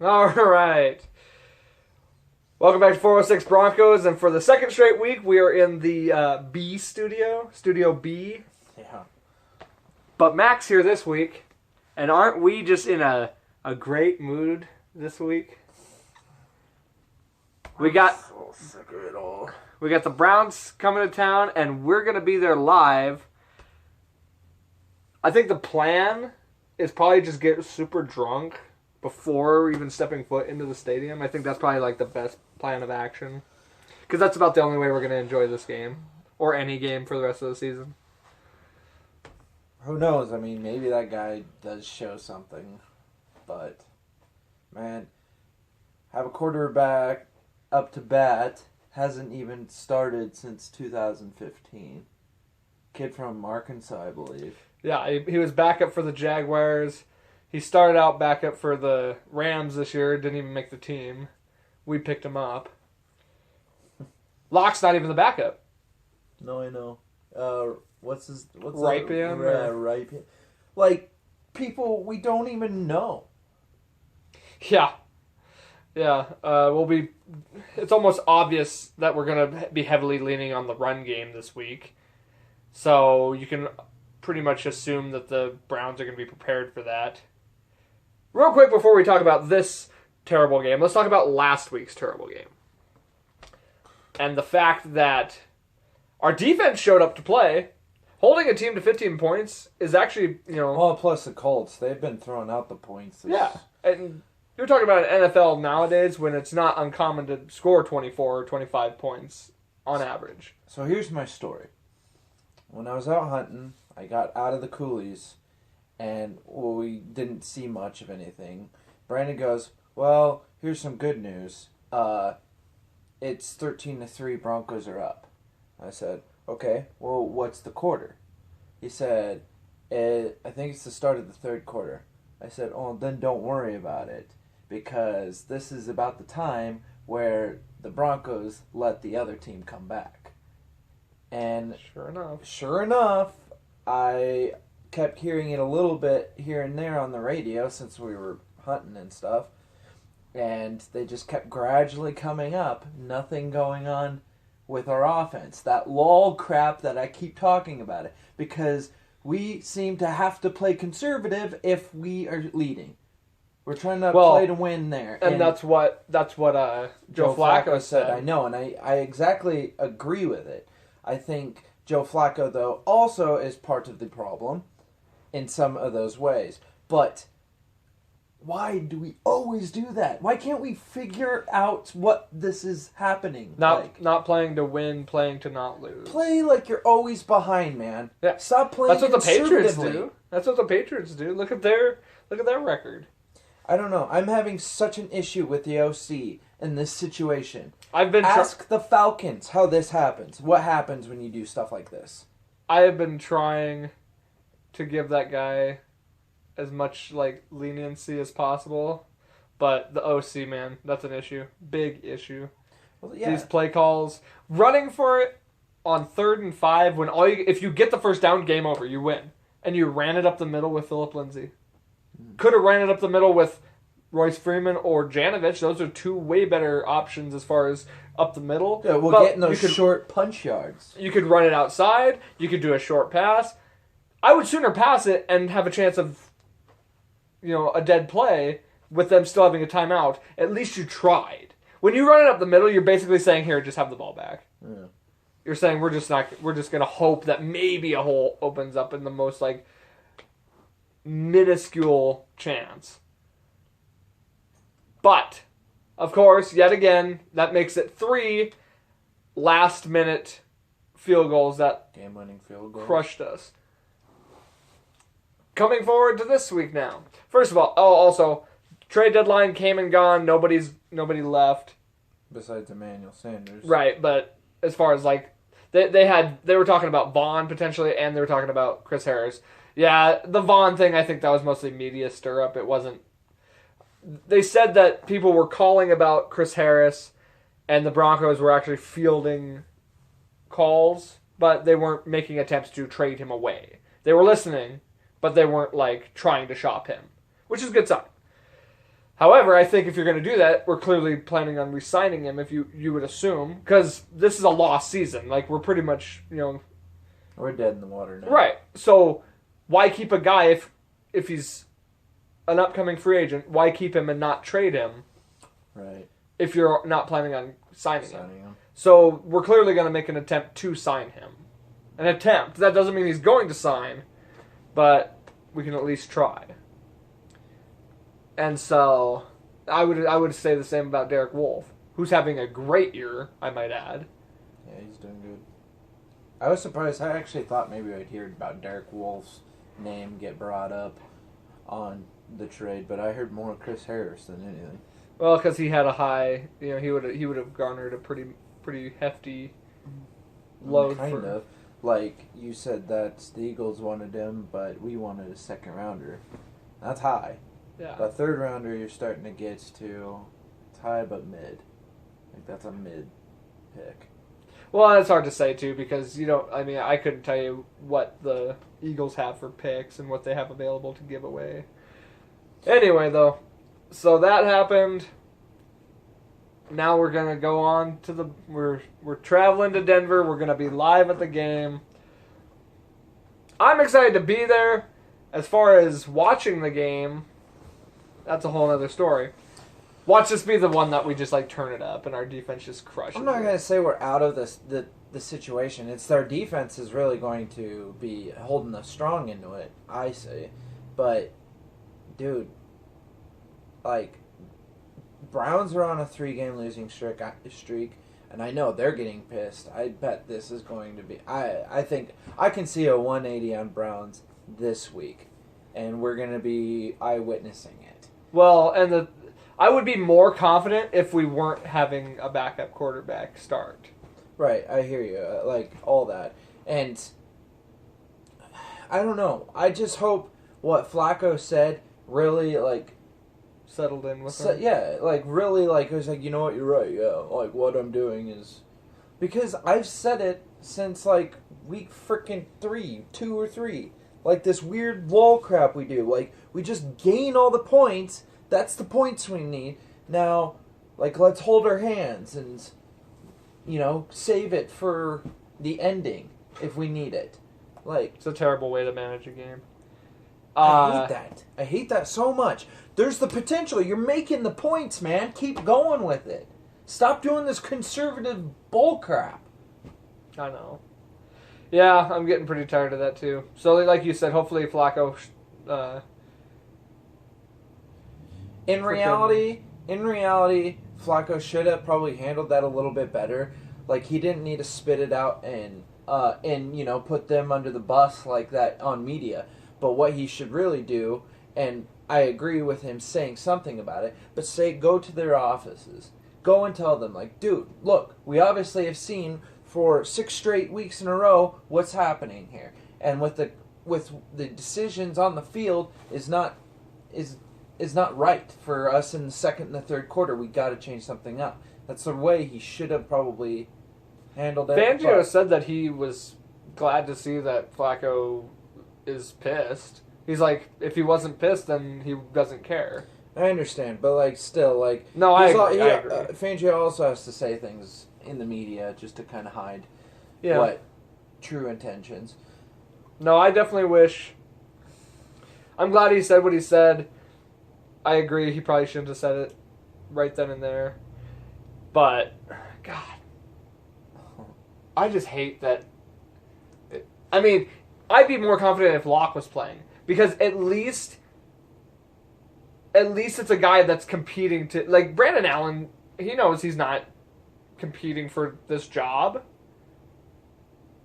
All right. Welcome back to 406 Broncos, and for the second straight week, we are in the B studio, Studio B. Yeah. But Mac's here this week, and aren't we just in a great mood this week? We got so sick of it all. We got the Browns coming to town, and we're going to be there live. I think the plan is probably just get super drunk before even stepping foot into the stadium. I think that's probably like the best plan of action. Because that's about the only way we're going to enjoy this game. Or any game for the rest of the season. Who knows? I mean, maybe that guy does show something. But, man, have a quarterback up to bat. Hasn't even started since 2015. Kid from Arkansas, I believe. Yeah, he was backup for the Jaguars. He started out backup for the Rams this year. Didn't even make the team. We picked him up. Locke's not even the backup. No, I know. What's Ripien? Ripien. Like, people we don't even know. Yeah. Yeah. It's almost obvious that we're going to be heavily leaning on the run game this week. So you can pretty much assume that the Browns are going to be prepared for that. Real quick before we talk about this terrible game, let's talk about last week's terrible game. And the fact that our defense showed up to play. Holding a team to 15 points is actually, Well, plus the Colts, they've been throwing out the points. Yeah, and you're talking about an NFL nowadays when it's not uncommon to score 24 or 25 points on average. So here's my story. When I was out hunting, I got out of the coolies, and we didn't see much of anything. Brandon goes, well, here's some good news. It's 13-3, Broncos are up. I said, okay, well, what's the quarter? He said, I think it's the start of the third quarter. I said, oh, then don't worry about it, because this is about the time where the Broncos let the other team come back. And sure enough, I kept hearing it a little bit here and there on the radio since we were hunting and stuff. And they just kept gradually coming up. Nothing going on with our offense. That lull crap that I keep talking about it. Because we seem to have to play conservative if we are leading. We're trying to play to win there. And that's what Joe Flacco said. I know, and I exactly agree with it. I think Joe Flacco, though, also is part of the problem in some of those ways. But why do we always do that? Why can't we figure out what this is happening? Not playing to win, playing to not lose. Play like you're always behind, man. Yeah. Stop playing That's what the Patriots conservatively. do. That's what the Patriots do. Look at their record. I don't know. I'm having such an issue with the OC in this situation. Ask the Falcons how this happens. What happens when you do stuff like this? I have been trying to give that guy as much leniency as possible, but the OC, man, that's an issue. Big issue. Well, yeah. These play calls, running for it on 3rd and 5 when if you get the first down, game over, you win. And you ran it up the middle with Phillip Lindsay. Could have ran it up the middle with Royce Freeman or Janovich. Those are two way better options as far as up the middle. Yeah, we'll get in those short punch yards. You could run it outside. You could do a short pass. I would sooner pass it and have a chance of, a dead play with them still having a timeout. At least you tried. When you run it up the middle, you're basically saying, here, just have the ball back. Yeah. You're saying we're just going to hope that maybe a hole opens up in the most, minuscule chance. But, of course, yet again, that makes it 3 last-minute field goals that game-winning field goals crushed us. Coming forward to this week now. First of all, also, trade deadline came and gone. Nobody left. Besides Emmanuel Sanders. Right, but as far as they were talking about Vaughn potentially, and they were talking about Chris Harris. Yeah, the Vaughn thing, I think that was mostly media stir-up. It wasn't... They said that people were calling about Chris Harris, and the Broncos were actually fielding calls, but they weren't making attempts to trade him away. They were listening, but they weren't, trying to shop him, which is a good sign. However, I think if you're going to do that, we're clearly planning on re-signing him. If you would assume, because this is a lost season, like we're pretty much We're dead in the water now. right. So why keep a guy if he's an upcoming free agent? Why keep him and not trade him? Right. If you're not planning on signing him. Him. So we're clearly going to make an attempt to sign him. An attempt. That doesn't mean he's going to sign, but we can at least try. And so I would say the same about Derek Wolfe, who's having a great year, I might add. Yeah, he's doing good. I was surprised. I actually thought maybe I'd hear about Derek Wolfe's name get brought up on the trade, but I heard more Chris Harris than anything. Well, because he had a high, he would have garnered a pretty hefty load. Kind of. Like you said, that the Eagles wanted him, but we wanted a second rounder. That's high. Yeah. The third rounder, you're starting to get to it's high but mid. Like that's a mid pick. Well, it's hard to say too because I couldn't tell you what the Eagles have for picks and what they have available to give away. Anyway, though, so that happened. Now we're gonna go on to we're traveling to Denver. We're gonna be live at the game. I'm excited to be there. As far as watching the game, that's a whole other story. Watch this be the one that we just turn it up and our defense just crushes. I'm not gonna say we're out of the situation. It's their defense is really going to be holding us strong into it. I say, but dude, Browns are on a 3-game losing streak, and I know they're getting pissed. I bet this is going to be. I think I can see a 180 on Browns this week, and we're gonna be eyewitnessing it. Well, and I would be more confident if we weren't having a backup quarterback start. Right, I hear you. All that, and I don't know. I just hope what Flacco said really settled in with him. Yeah, really, it was you know what, you're right, yeah, what I'm doing is, because I've said it since, week freaking 2 or 3, this weird wall crap we do, we just gain all the points, that's the points we need, now, let's hold our hands and, save it for the ending, if we need it, It's a terrible way to manage a game. I hate that. I hate that so much. There's the potential. You're making the points, man. Keep going with it. Stop doing this conservative bull crap. I know. Yeah, I'm getting pretty tired of that too. So, like you said, hopefully Flacco. In reality, Flacco should have probably handled that a little bit better. He didn't need to spit it out and put them under the bus like that on media. But what he should really do, and I agree with him saying something about it, but go to their offices. Go and tell them, dude, look, we obviously have seen for 6 straight weeks in a row what's happening here. And with the decisions on the field is not right for us in the second and the third quarter. We got to change something up. That's the way he should have probably handled it. Fangio said that he was glad to see that Flacco is pissed. He's if he wasn't pissed, then he doesn't care. I understand, but still, no, I agree. Fangio also has to say things in the media just to kind of hide what true intentions. No, I definitely wish. I'm glad he said what he said. I agree. He probably shouldn't have said it right then and there. But God, I just hate that. I'd be more confident if Locke was playing. Because at least it's a guy that's competing to... Brandon Allen, he knows he's not competing for this job.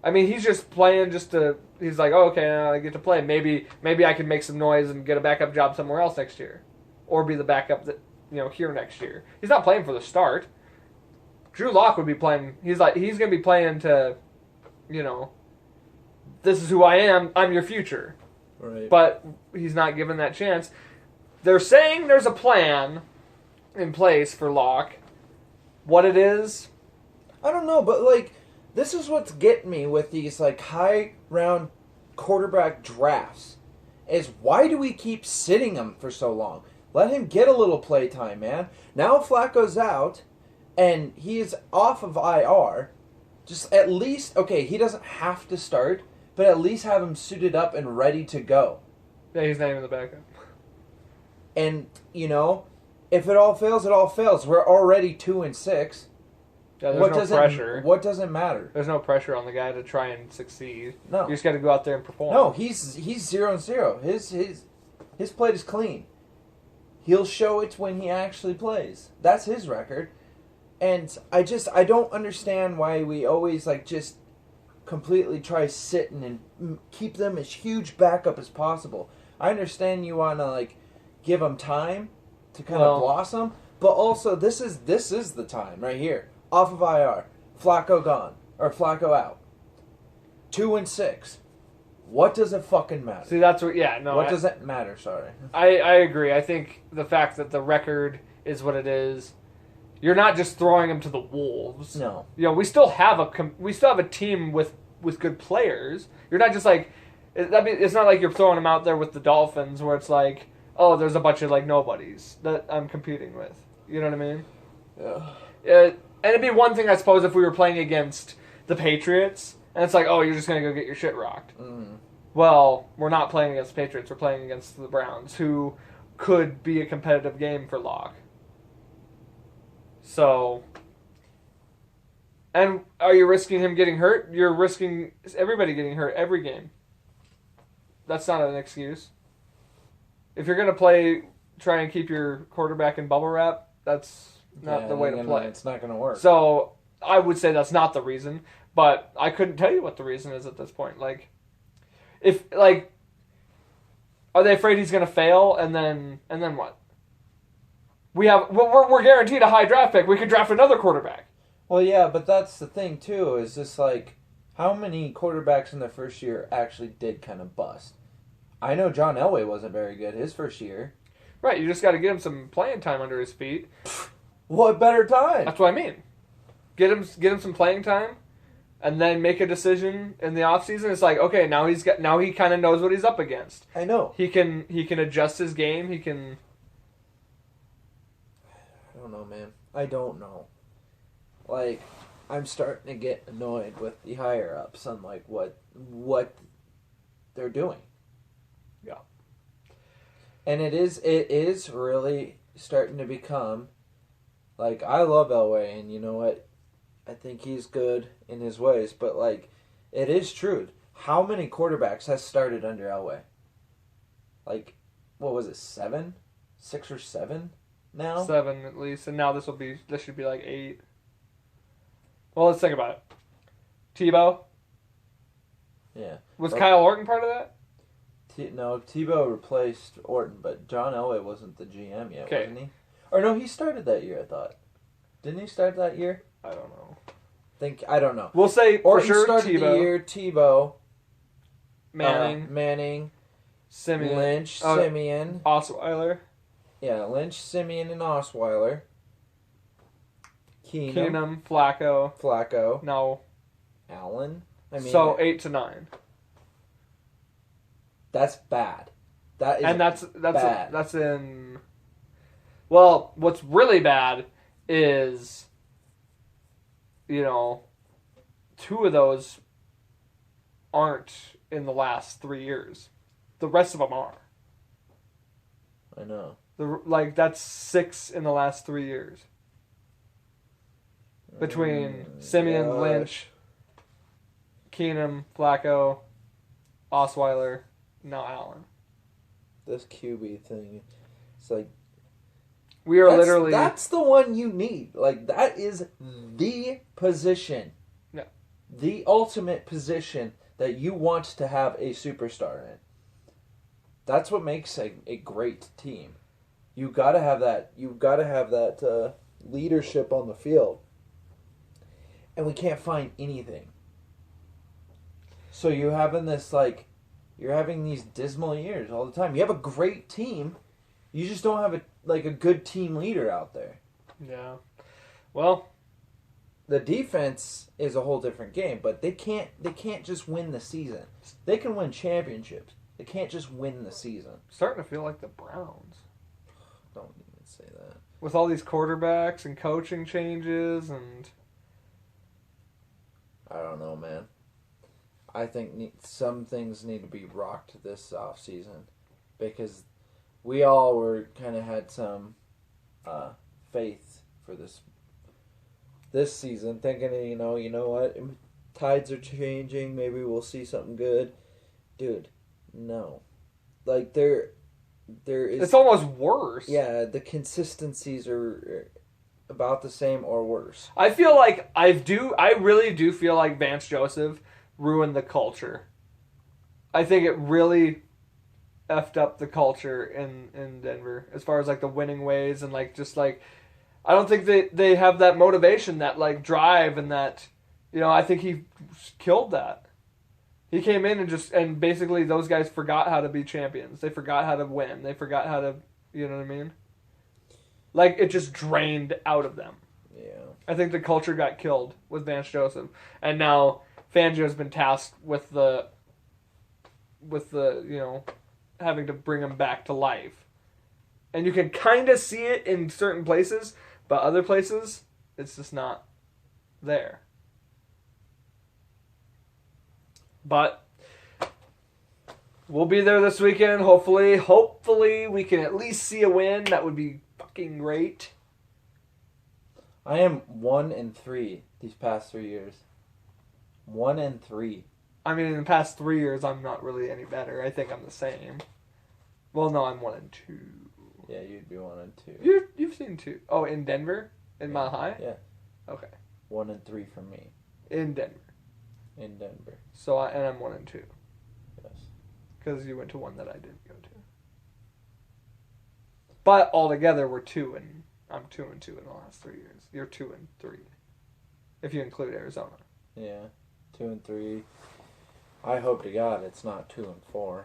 He's just playing just to... He's okay, now I get to play. Maybe I can make some noise and get a backup job somewhere else next year. Or be the backup that here next year. He's not playing for the start. Drew Lock would be playing... He's going to be playing to, this is who I am, I'm your future. Right. But he's not given that chance. They're saying there's a plan in place for Locke. What it is? I don't know, but this is what's getting me with these high round quarterback drafts is why do we keep sitting them for so long? Let him get a little playtime, man. Now Flacco's out, and he's off of IR. Just at least, okay, he doesn't have to start, but at least have him suited up and ready to go. Yeah, he's not even the backup. And, you know, if it all fails, it all fails. We're already 2-6. Yeah, there's no pressure. What doesn't matter? There's no pressure on the guy to try and succeed. No. You just got to go out there and perform. No, he's 0-0. His plate is clean. He'll show it when he actually plays. That's his record. And I don't understand why we always just completely try sitting and keep them as huge backup as possible. I understand you want to give them time to kind of blossom, but also this is the time right here. Off of IR, Flacco gone or Flacco out. 2-6. What does it fucking matter? See, that's what. Yeah, no. What does it matter? Sorry. I agree. I think the fact that the record is what it is. You're not just throwing him to the wolves. No. You know, we still have a team with good players. You're not just it's not like you're throwing him out there with the Dolphins where it's like, oh, there's a bunch of nobodies that I'm competing with. You know what I mean? Yeah. And it'd be one thing, I suppose, if we were playing against the Patriots, and it's like, oh, you're just gonna go get your shit rocked. Mm. Well, we're not playing against the Patriots. We're playing against the Browns, who could be a competitive game for Locke. So, and are you risking him getting hurt? You're risking everybody getting hurt every game. That's not an excuse. If you're going to try and keep your quarterback in bubble wrap, that's not the way to play. It's not going to work. So, I would say that's not the reason, but I couldn't tell you what the reason is at this point. Are they afraid he's going to fail, and then what? We're guaranteed a high draft pick. We could draft another quarterback. Well, yeah, but that's the thing too. Is just how many quarterbacks in their first year actually did kind of bust? I know John Elway wasn't very good his first year. Right, you just got to get him some playing time under his feet. What better time? That's what I mean. Get him some playing time, and then make a decision in the offseason. It's like, okay, now he kind of knows what he's up against. I know. He can adjust his game. He can. I don't know, man. I don't know. I'm starting to get annoyed with the higher ups on what they're doing. Yeah. And it is really starting to become I love Elway, and you know what? I think he's good in his ways, but it is true. How many quarterbacks has started under Elway? What was it, 7? 6 or 7 now? 7 at least, and now this should be 8. Well, let's think about it. Tebow? Yeah. Was Kyle Orton part of that? No, Tebow replaced Orton, but John Elway wasn't the GM yet, okay. Wasn't he? Or no, he started that year, I thought. Didn't he start that year? I don't know. I don't know. We'll say Orton for sure started Tebow. the year, Tebow. Manning. Simeon. Lynch, Simeon. Osweiler. Yeah, Lynch, Simeon, and Osweiler. Keenum, Flacco. No. Allen. So 8 to 9. That's bad. That's bad. That's in. Well, what's really bad is, 2 of those aren't in the last 3 years. The rest of them are. I know. That's 6 in the last 3 years. Between Simeon, Lynch, Keenum, Flacco, Osweiler, now Allen. This QB thing, it's we are literally. That's the one you need. That is the position. Yeah. The ultimate position that you want to have a superstar in. That's what makes a great team. You gotta have that. You've got to have that leadership on the field. And we can't find anything. So you're having this you're having these dismal years all the time. You have a great team, you just don't have a good team leader out there. Yeah. Well, the defense is a whole different game, but they can't just win the season. They can win championships. They can't just win the season. Starting to feel like the Browns. with all these quarterbacks and coaching changes and... I don't know, man. I think some things need to be rocked this offseason because we all were kind of had some faith for this season, thinking, you know what, tides are changing, maybe we'll see something good. Dude, no. Like, there is... It's almost worse. Yeah, the consistencies are about the same or worse. I feel like I really do feel like Vance Joseph ruined the culture. I think it really effed up the culture in Denver as far as like the winning ways and like just like I don't think they have that motivation, that like drive and that, I think he killed that. He came in and basically those guys forgot how to be champions. They forgot how to win. They forgot how to, you know what I mean? Like, it just drained out of them. Yeah. I think the culture got killed with Vance Joseph. And now Fangio's been tasked with the having to bring him back to life. And you can kind of see it in certain places, but other places, it's just not there. But we'll be there this weekend, hopefully. Hopefully we can at least see a win. That would be fucking great. I am 1-3 these past 3 years. 1-3. I mean, in the past 3 years, I'm not really any better. I think I'm the same. Well, no, I'm 1-2. Yeah, you'd be 1-2. You've seen 2. Oh, in Denver? In Mile High? Yeah. Okay. 1-3 for me. In Denver. In Denver. So, and I'm 1-2. Yes. Because you went to one that I didn't go to. But altogether, we're 2 and I'm 2-2 in the last 3 years. You're 2-3, if you include Arizona. Yeah, 2-3. I hope to God it's not 2-4.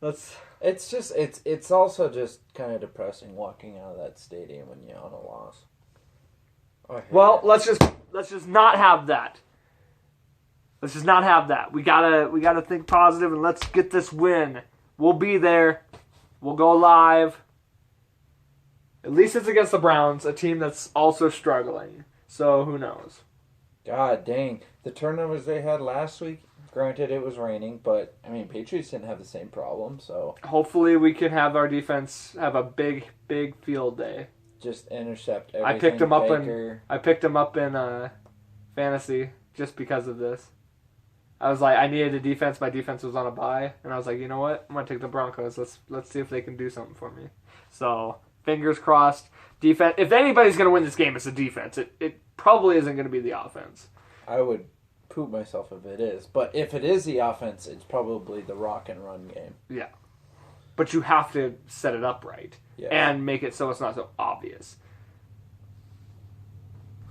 It's also just kind of depressing walking out of that stadium when you're on a loss. Well, let's just not have that. Let's just not have that. We gotta think positive and let's get this win. We'll be there. We'll go live. At least it's against the Browns, a team that's also struggling. So who knows? God dang. The turnovers they had last week, granted it was raining, but I mean Patriots didn't have the same problem, so hopefully we can have our defense have a big field day. Just intercept everything. I picked him up in fantasy just because of this. I was like, I needed a defense. My defense was on a bye, and I was like, you know what? I'm gonna take the Broncos. Let's see if they can do something for me. So fingers crossed. Defense. If anybody's gonna win this game, it's the defense. It probably isn't gonna be the offense. I would poop myself if it is, but if it is the offense, it's probably the rock and run game. Yeah, but you have to set it up right. Yes. And make it so it's not so obvious.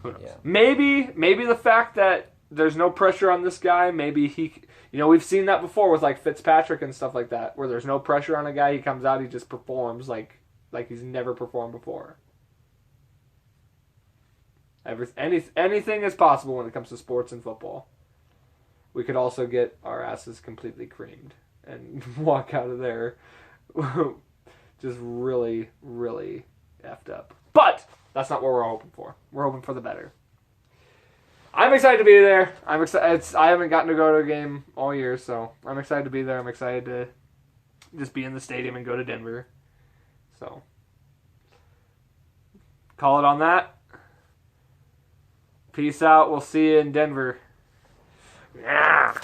Who knows? Yeah. Maybe the fact that there's no pressure on this guy, maybe he... we've seen that before with, like, Fitzpatrick and stuff like that, where there's no pressure on a guy, he comes out, he just performs like he's never performed before. Anything is possible when it comes to sports and football. We could also get our asses completely creamed and walk out of there just really, really effed up. But that's not what we're hoping for. We're hoping for the better. I'm excited to be there. I'm excited. I haven't gotten to go to a game all year, so I'm excited to be there. I'm excited to just be in the stadium and go to Denver. So, call it on that. Peace out. We'll see you in Denver. Yeah.